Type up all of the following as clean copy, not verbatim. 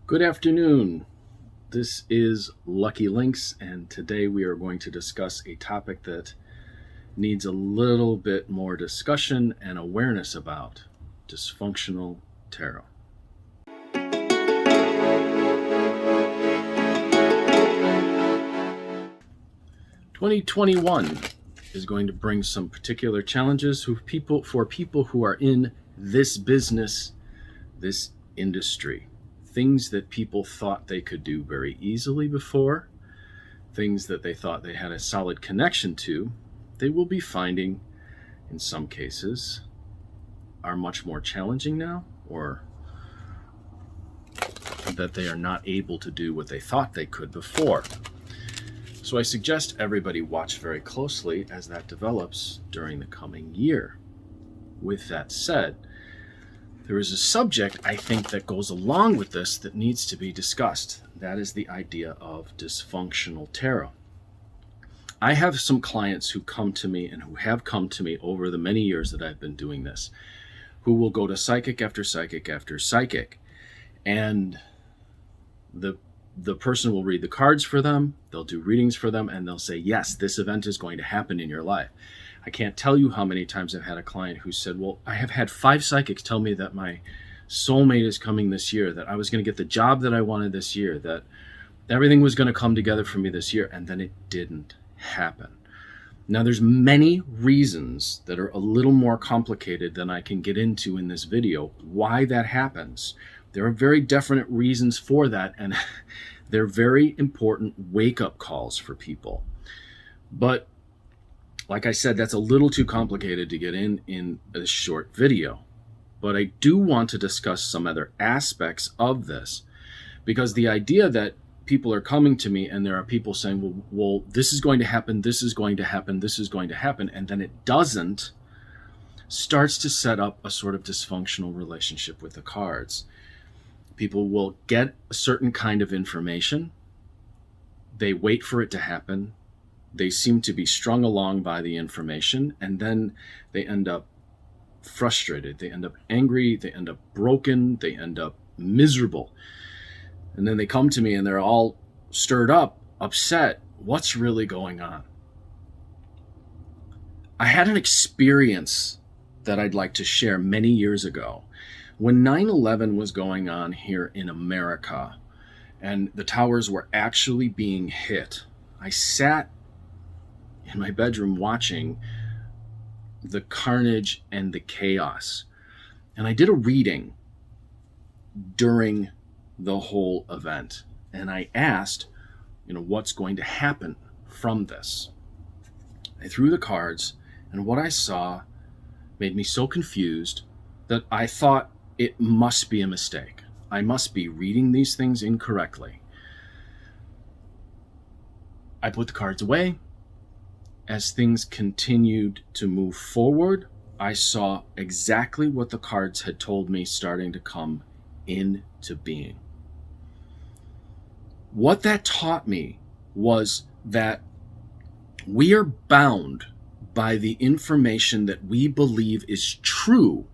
Good afternoon. This is Lucky Links, and today we are going to discuss a topic that needs a little bit more discussion and awareness about dysfunctional tarot. 2021 is going to bring some particular challenges for people who are in this business, this industry. Things that people thought they could do very easily before, things that they thought they had a solid connection to, they will be finding, in some cases, are much more challenging now, or that they are not able to do what they thought they could before. So I suggest everybody watch very closely as that develops during the coming year. With that said, there is a subject, I think, that goes along with this that needs to be discussed. That is the idea of dysfunctional tarot. I have some clients who come to me and who have come to me over the many years that I've been doing this, who will go to psychic after psychic after psychic. And the person will read the cards for them, they'll do readings for them, and they'll say, yes, this event is going to happen in your life. I can't tell you how many times I've had a client who said, well, I have had 5 psychics tell me that my soulmate is coming this year, that I was going to get the job that I wanted this year, that everything was going to come together for me this year, and then it didn't happen. Now, there's many reasons that are a little more complicated than I can get into in this video why that happens. There are very definite reasons for that, and they're very important wake-up calls for people. But like I said, that's a little too complicated to get in a short video. But I do want to discuss some other aspects of this, because the idea that people are coming to me and there are people saying, well, this is going to happen, this is going to happen, this is going to happen, and then it doesn't, starts to set up a sort of dysfunctional relationship with the cards. People will get a certain kind of information, they wait for it to happen, they seem to be strung along by the information, and then they end up frustrated, they end up angry, they end up broken, they end up miserable. And then they come to me and they're all stirred up, upset. What's really going on? I had an experience that I'd like to share many years ago. When 9/11 was going on here in America and the towers were actually being hit, I sat in my bedroom watching the carnage and the chaos. And I did a reading during the whole event. And I asked, what's going to happen from this? I threw the cards, and what I saw made me so confused that I thought it must be a mistake. I must be reading these things incorrectly. I put the cards away. As things continued to move forward, I saw exactly what the cards had told me starting to come into being. What that taught me was that we are bound by the information that we believe is true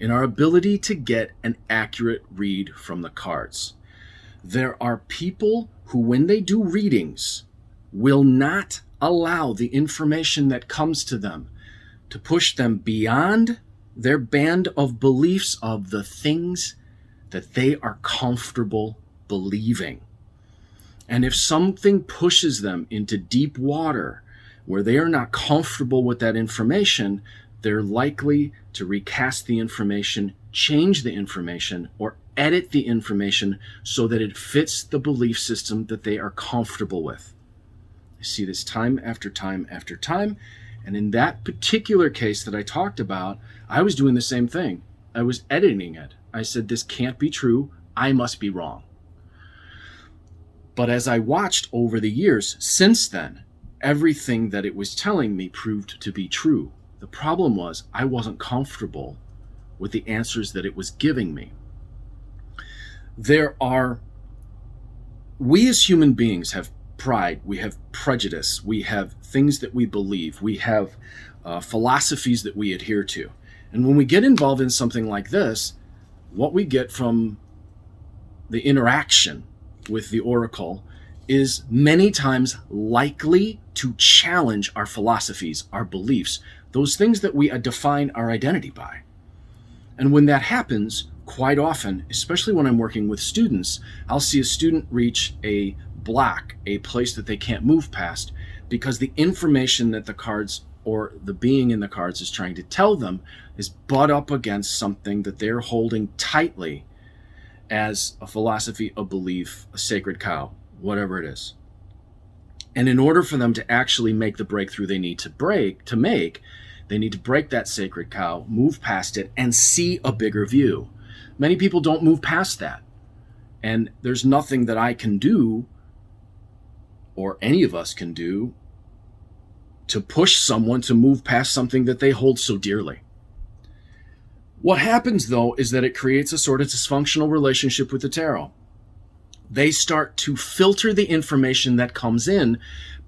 in our ability to get an accurate read from the cards. There are people who, when they do readings, will not allow the information that comes to them to push them beyond their band of beliefs of the things that they are comfortable believing. And if something pushes them into deep water where they are not comfortable with that information, they're likely to recast the information, change the information, or edit the information so that it fits the belief system that they are comfortable with. I see this time after time after time. And in that particular case that I talked about, I was doing the same thing. I was editing it. I said, this can't be true. I must be wrong. But as I watched over the years since then, everything that it was telling me proved to be true. The problem was I wasn't comfortable with the answers that it was giving me. We as human beings have pride, we have prejudice, we have things that we believe, we have philosophies that we adhere to. And when we get involved in something like this, what we get from the interaction with the oracle is many times likely to challenge our philosophies, our beliefs, those things that we define our identity by. And when that happens, quite often, especially when I'm working with students, I'll see a student reach a block, a place that they can't move past, because the information that the cards or the being in the cards is trying to tell them is butt up against something that they're holding tightly as a philosophy, a belief, a sacred cow, whatever it is. And in order for them to actually make the breakthrough they need to make, they need to break that sacred cow, move past it, and see a bigger view. Many people don't move past that. And there's nothing that I can do, or any of us can do, to push someone to move past something that they hold so dearly. What happens, though, is that it creates a sort of dysfunctional relationship with the tarot. They start to filter the information that comes in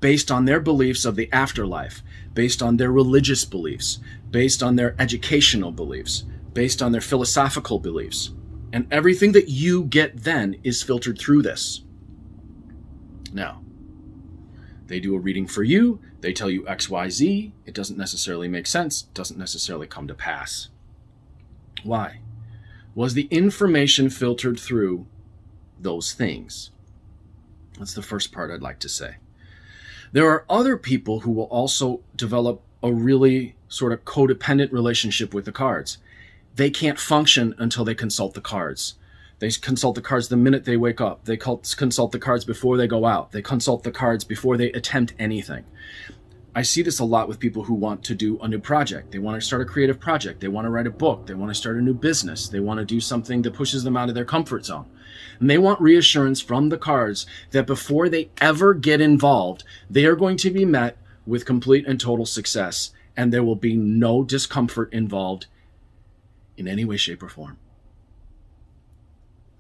based on their beliefs of the afterlife, based on their religious beliefs, based on their educational beliefs, based on their philosophical beliefs. And everything that you get then is filtered through this. Now, they do a reading for you, they tell you X, Y, Z, it doesn't necessarily make sense, doesn't necessarily come to pass. Why? Was the information filtered through those things? That's the first part I'd like to say. There are other people who will also develop a really sort of codependent relationship with the cards. They can't function until they consult the cards. They consult the cards the minute they wake up. They consult the cards before they go out. They consult the cards before they attempt anything. I see this a lot with people who want to do a new project. They want to start a creative project. They want to write a book. They want to start a new business. They want to do something that pushes them out of their comfort zone. And they want reassurance from the cards that before they ever get involved, they are going to be met with complete and total success, and there will be no discomfort involved in any way, shape, or form.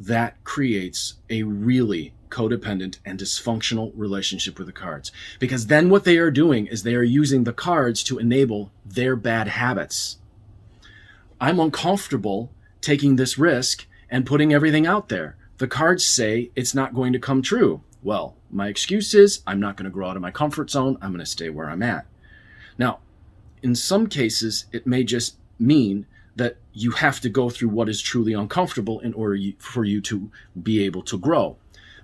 That creates a really codependent and dysfunctional relationship with the cards. Because then what they are doing is they are using the cards to enable their bad habits. I'm uncomfortable taking this risk and putting everything out there. The cards say it's not going to come true. Well, my excuse is I'm not going to grow out of my comfort zone. I'm going to stay where I'm at. Now, in some cases, it may just mean that you have to go through what is truly uncomfortable in order for you to be able to grow.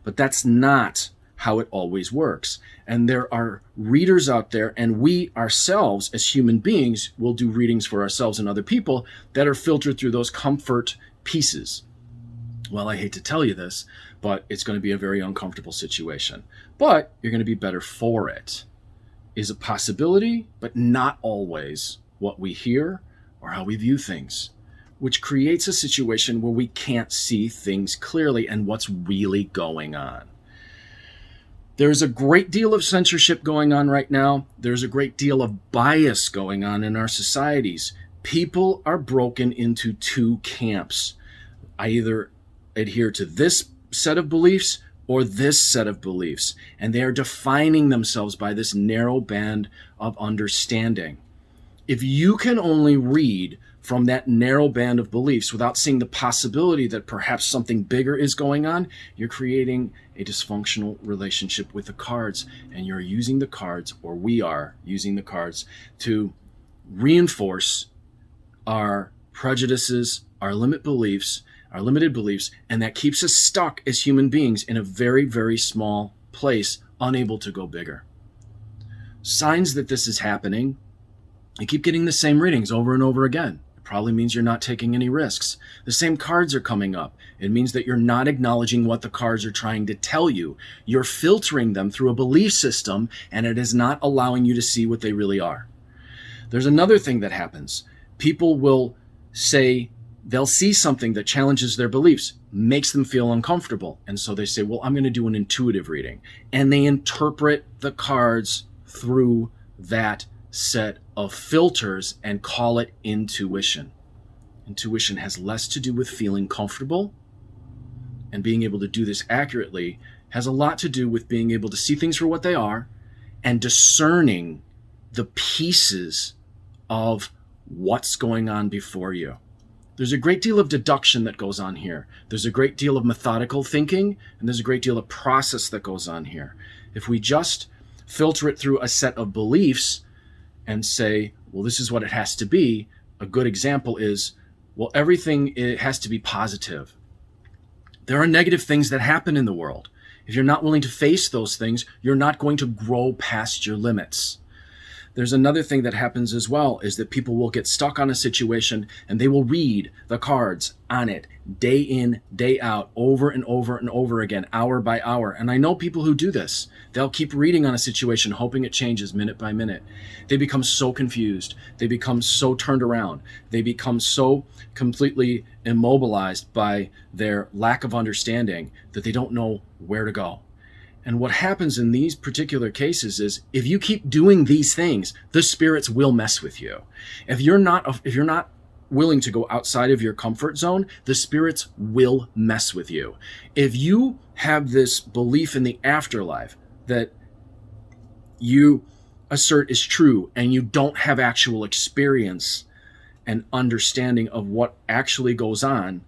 But that's not how it always works. And there are readers out there, and we ourselves as human beings will do readings for ourselves and other people that are filtered through those comfort pieces. Well, I hate to tell you this, but it's going to be a very uncomfortable situation. But you're going to be better for it. Is a possibility, but not always what we hear or how we view things, which creates a situation where we can't see things clearly and what's really going on. There's a great deal of censorship going on right now. There's a great deal of bias going on in our societies. People are broken into two camps. I either adhere to this set of beliefs or this set of beliefs, and they are defining themselves by this narrow band of understanding. If you can only read from that narrow band of beliefs without seeing the possibility that perhaps something bigger is going on, you're creating a dysfunctional relationship with the cards, and you're using the cards, or we are using the cards, to reinforce our prejudices, our limited beliefs, and that keeps us stuck as human beings in a very, very small place, unable to go bigger. Signs that this is happening: you keep getting the same readings over and over again. It probably means you're not taking any risks. The same cards are coming up. It means that you're not acknowledging what the cards are trying to tell you. You're filtering them through a belief system, and it is not allowing you to see what they really are. There's another thing that happens. People will say, they'll see something that challenges their beliefs, makes them feel uncomfortable. And so they say, well, I'm going to do an intuitive reading. And they interpret the cards through that set of filters and call it intuition. Intuition has less to do with feeling comfortable, and being able to do this accurately has a lot to do with being able to see things for what they are and discerning the pieces of what's going on before you. There's a great deal of deduction that goes on here. There's a great deal of methodical thinking, and there's a great deal of process that goes on here. If we just filter it through a set of beliefs and say, well, this is what it has to be, a good example is, well, everything it has to be positive. There are negative things that happen in the world. If you're not willing to face those things, you're not going to grow past your limits. There's another thing that happens as well, is that people will get stuck on a situation and they will read the cards on it day in, day out, over and over and over again, hour by hour. And I know people who do this. They'll keep reading on a situation, hoping it changes minute by minute. They become so confused. They become so turned around. They become so completely immobilized by their lack of understanding that they don't know where to go. And what happens in these particular cases is, if you keep doing these things, the spirits will mess with you. If you're not willing to go outside of your comfort zone, the spirits will mess with you. If you have this belief in the afterlife that you assert is true, and you don't have actual experience and understanding of what actually goes on,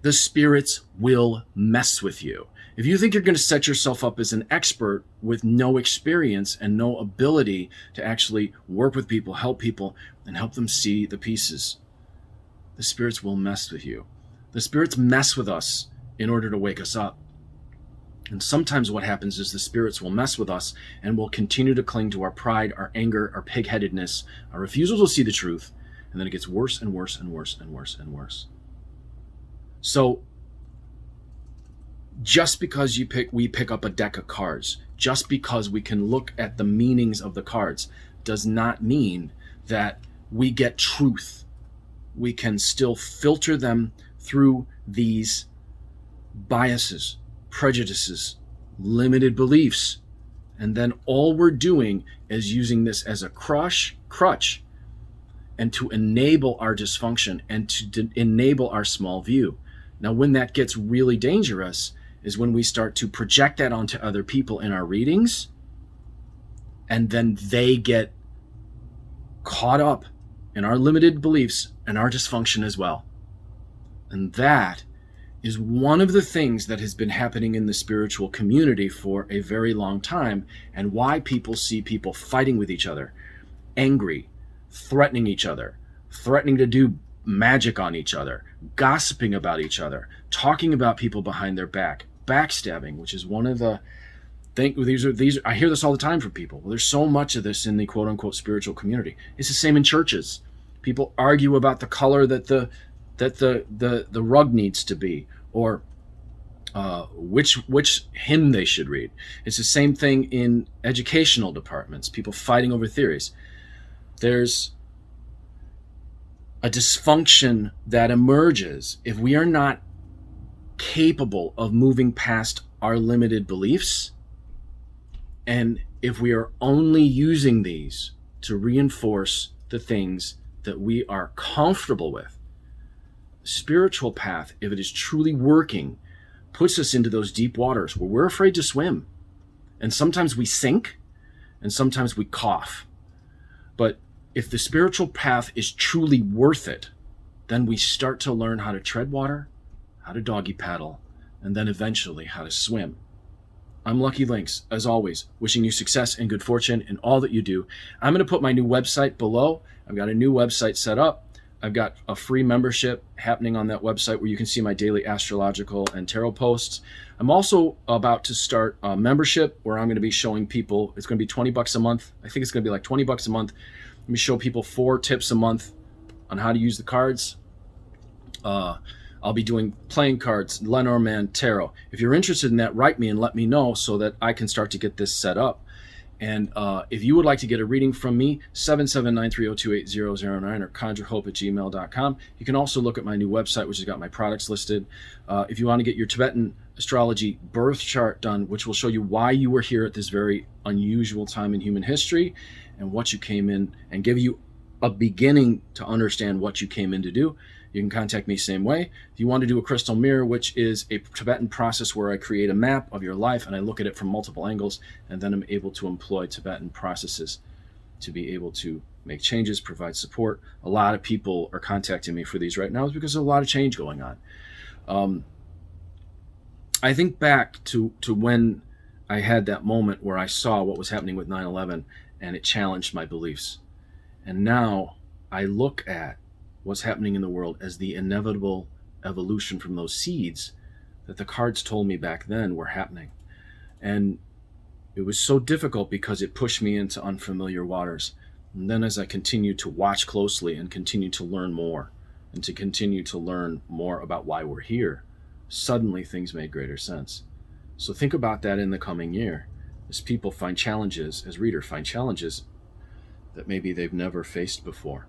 the spirits will mess with you. If you think you're going to set yourself up as an expert with no experience and no ability to actually work with people, help people, and help them see the pieces, the spirits will mess with you. The spirits mess with us in order to wake us up. And sometimes what happens is the spirits will mess with us and will continue to cling to our pride, our anger, our pig-headedness, our refusal to see the truth, and then it gets worse and worse and worse and worse and worse. So just because we pick up a deck of cards, just because we can look at the meanings of the cards, does not mean that we get truth. We can still filter them through these biases, prejudices, limited beliefs. And then all we're doing is using this as a crutch and to enable our dysfunction and to enable our small view. Now, when that gets really dangerous is when we start to project that onto other people in our readings, and then they get caught up in our limited beliefs and our dysfunction as well. And that is one of the things that has been happening in the spiritual community for a very long time, and why people see people fighting with each other, angry, threatening each other, threatening to do magic on each other, gossiping about each other, talking about people behind their back, backstabbing, which is one of the these I hear this all the time from people. Well, there's so much of this in the quote unquote spiritual community. It's the same in churches. People argue about the color that the rug needs to be, or which hymn they should read. It's the same thing in educational departments. People fighting over theories. There's a dysfunction that emerges if we are not capable of moving past our limited beliefs, and if we are only using these to reinforce the things that we are comfortable with. The spiritual path, if it is truly working, puts us into those deep waters where we're afraid to swim. And sometimes we sink, and sometimes we cough. But if the spiritual path is truly worth it, then we start to learn how to tread water, how to doggy paddle, and then eventually how to swim. I'm Lucky Links, as always, wishing you success and good fortune in all that you do. I'm going to put my new website below. I've got a new website set up. I've got a free membership happening on that website where you can see my daily astrological and tarot posts. I'm also about to start a membership where I'm going to be showing people, it's going to be $20 a month. I think it's going to be like $20 a month. Let me show people 4 tips a month on how to use the cards. I'll be doing playing cards, Lenormand tarot. If you're interested in that, write me and let me know so that I can start to get this set up. And if you would like to get a reading from me, 779-302-8009 or conjurehope@gmail.com. You can also look at my new website, which has got my products listed. If you want to get your Tibetan astrology birth chart done, which will show you why you were here at this very unusual time in human history and what you came in, and give you a beginning to understand what you came in to do, you can contact me same way. If you want to do a crystal mirror, which is a Tibetan process where I create a map of your life and I look at it from multiple angles, and then I'm able to employ Tibetan processes to be able to make changes, provide support. A lot of people are contacting me for these right now because there's a lot of change going on. I think back to when I had that moment where I saw what was happening with 9/11 and it challenged my beliefs. And now I look at what's happening in the world as the inevitable evolution from those seeds that the cards told me back then were happening. And it was so difficult because it pushed me into unfamiliar waters. And then as I continued to watch closely and continue to learn more and to continue to learn more about why we're here, suddenly things made greater sense. So think about that in the coming year as people find challenges, as readers find challenges that maybe they've never faced before.